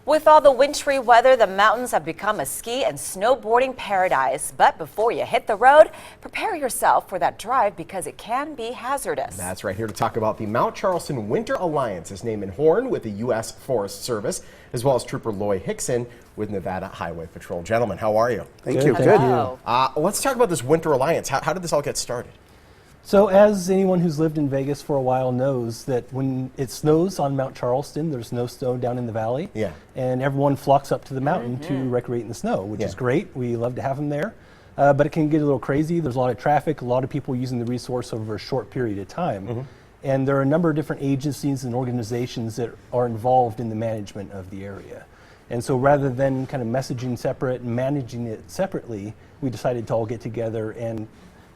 With all the wintry weather, the mountains have become a ski and snowboarding paradise. But before you hit the road, prepare yourself for that drive because it can be hazardous. That's right. Here to talk about the Mount Charleston Winter Alliance is Naaman Horn with the U.S. Forest Service, as well as Trooper Loy Hickson with Nevada Highway Patrol. Gentlemen, how are you? Thank you. Good. Let's talk about this Winter Alliance. How did this all get started? So as anyone who's lived in Vegas for a while knows that when it snows on Mount Charleston, there's no snow down in the valley. Yeah. And everyone flocks up to the mountain to recreate in the snow, which is great. We love to have them there. But it can get a little crazy. There's a lot of traffic, a lot of people using the resource over a short period of time. And there are a number of different agencies and organizations that are involved in the management of the area. And so rather than kind of messaging separate and managing it separately, we decided to all get together and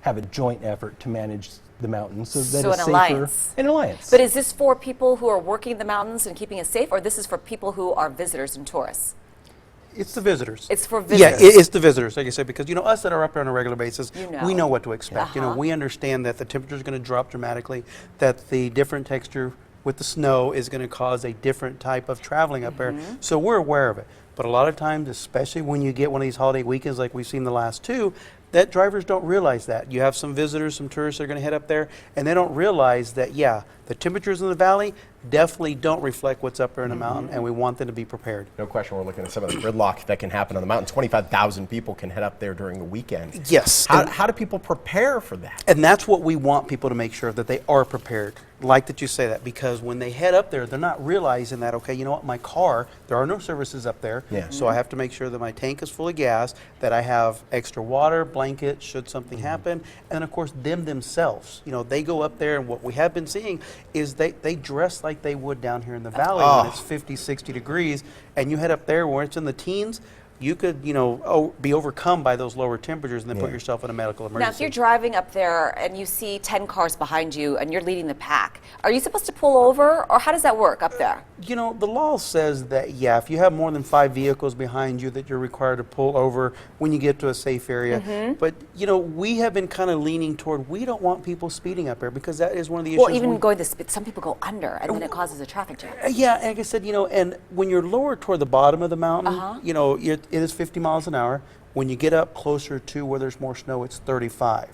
have a joint effort to manage the mountains so that it's safer. An alliance. But is this for people who are working the mountains and keeping it safe, or this is for people who are visitors and tourists? It's the visitors. It's for visitors. Yeah, it's the visitors, like I said, because us that are up there on a regular basis, we know what to expect. We understand that the temperature is going to drop dramatically, that the different texture with the snow is going to cause a different type of traveling up there. So we're aware of it. But a lot of times, especially when you get one of these holiday weekends like we've seen the last two, that drivers don't realize that. You have some visitors, some tourists that are going to head up there, and they don't realize that, the temperatures in the valley definitely don't reflect what's up there in the mountain, and we want them to be prepared. No question, we're looking at some of the gridlock that can happen on the mountain. 25,000 people can head up there during the weekend. Yes. How do people prepare for that? And that's what we want people to make sure that they are prepared. Like that you say that, because when they head up there, they're not realizing that, okay, you know what, my car, there are no services up there, so I have to make sure that my tank is full of gas, that I have extra water, blankets, should something happen, and of course, them themselves. They go up there, and what we have been seeing is they dress like they would down here in the valley when it's 50, 60 degrees, and you head up there where it's in the teens, you could, be overcome by those lower temperatures and then put yourself in a medical emergency. Now, if you're driving up there and you see 10 cars behind you and you're leading the pack, are you supposed to pull over, or how does that work up there? The law says that, if you have more than 5 vehicles behind you, that you're required to pull over when you get to a safe area. But, we have been kind of leaning toward, we don't want people speeding up there, because that is one of the issues. Well, even going the speed, some people go under, and then it causes a traffic jam. Yeah, like I said, and when you're lower toward the bottom of the mountain, it is 50 miles an hour. When you get up closer to where there's more snow, it's 35.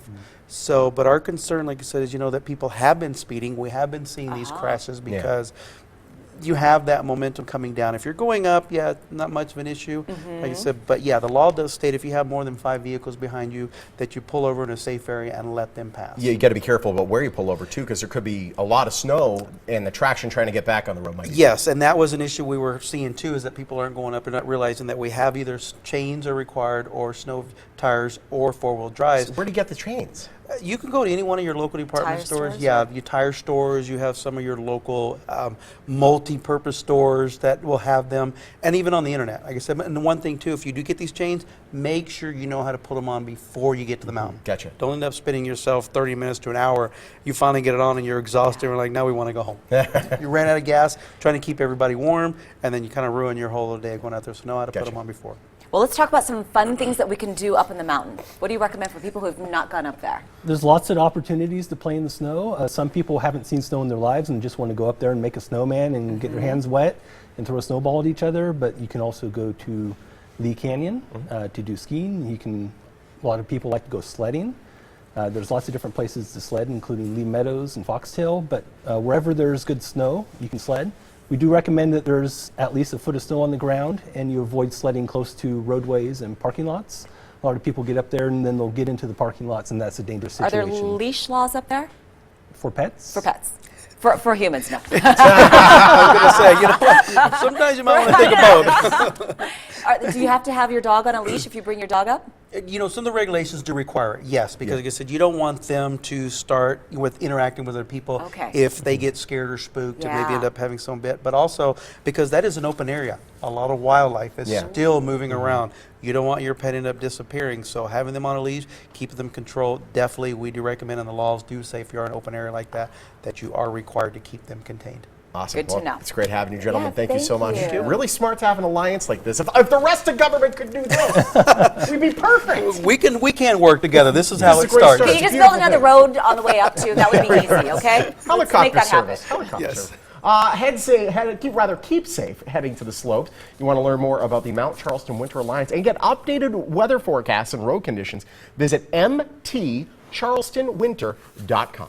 So, but our concern, like I said, is, that people have been speeding. We have been seeing these crashes because you have that momentum coming down. If you're going up, not much of an issue, like I said, but the law does state if you have more than 5 vehicles behind you, that you pull over in a safe area and let them pass. Yeah, you got to be careful about where you pull over too, because there could be a lot of snow and the traction trying to get back on the road. Yes, and that was an issue we were seeing too, is that people aren't going up and not realizing that we have either chains are required, or snow tires, or 4-wheel drives. So where do you get the chains? You can go to any one of your local department stores. Your tire stores. You have some of your local multi-purpose stores that will have them, and even on the internet. Like I said, and the one thing too, if you do get these chains, make sure you know how to put them on before you get to the mountain. Gotcha. Don't end up spending yourself 30 minutes to an hour. You finally get it on and you're exhausted and we're like, now we want to go home. You ran out of gas trying to keep everybody warm, and then you kind of ruin your whole day going out there. So know how to put them on before. Well, let's talk about some fun things that we can do up in the mountain. What do you recommend for people who have not gone up there? There's lots of opportunities to play in the snow. Some people haven't seen snow in their lives and just want to go up there and make a snowman and get their hands wet and throw a snowball at each other. But you can also go to Lee Canyon to do skiing. A lot of people like to go sledding. There's lots of different places to sled, including Lee Meadows and Foxtail. But wherever there's good snow, you can sled. We do recommend that there's at least a foot of snow on the ground, and you avoid sledding close to roadways and parking lots. A lot of people get up there and then they'll get into the parking lots, and that's a dangerous situation. Are there leash laws up there? For pets? For pets. For humans, no. I was going to say, what? Sometimes you might want to think about. Do you have to have your dog on a leash if you bring your dog up? Some of the regulations do require it, yes, because like I said, you don't want them to start with interacting with other people if they get scared or spooked and maybe end up having some bit. But also, because that is an open area, a lot of wildlife is still moving around. You don't want your pet end up disappearing, so having them on a leash, keeping them controlled, definitely we do recommend, and the laws do say if you're in an open area like that, that you are required to keep them contained. Awesome. Good to know. It's great having you, gentlemen. Yeah, thank you so much. you. Really smart to have an alliance like this. If the rest of government could do this, we'd be perfect. We can work together. This is how it starts. Can you just build another road on the way up too? That would be easy, okay? Helicopter service. Helicopter Yes. service. Keep safe heading to the slopes. You want to learn more about the Mount Charleston Winter Alliance and get updated weather forecasts and road conditions, visit mtcharlestonwinter.com.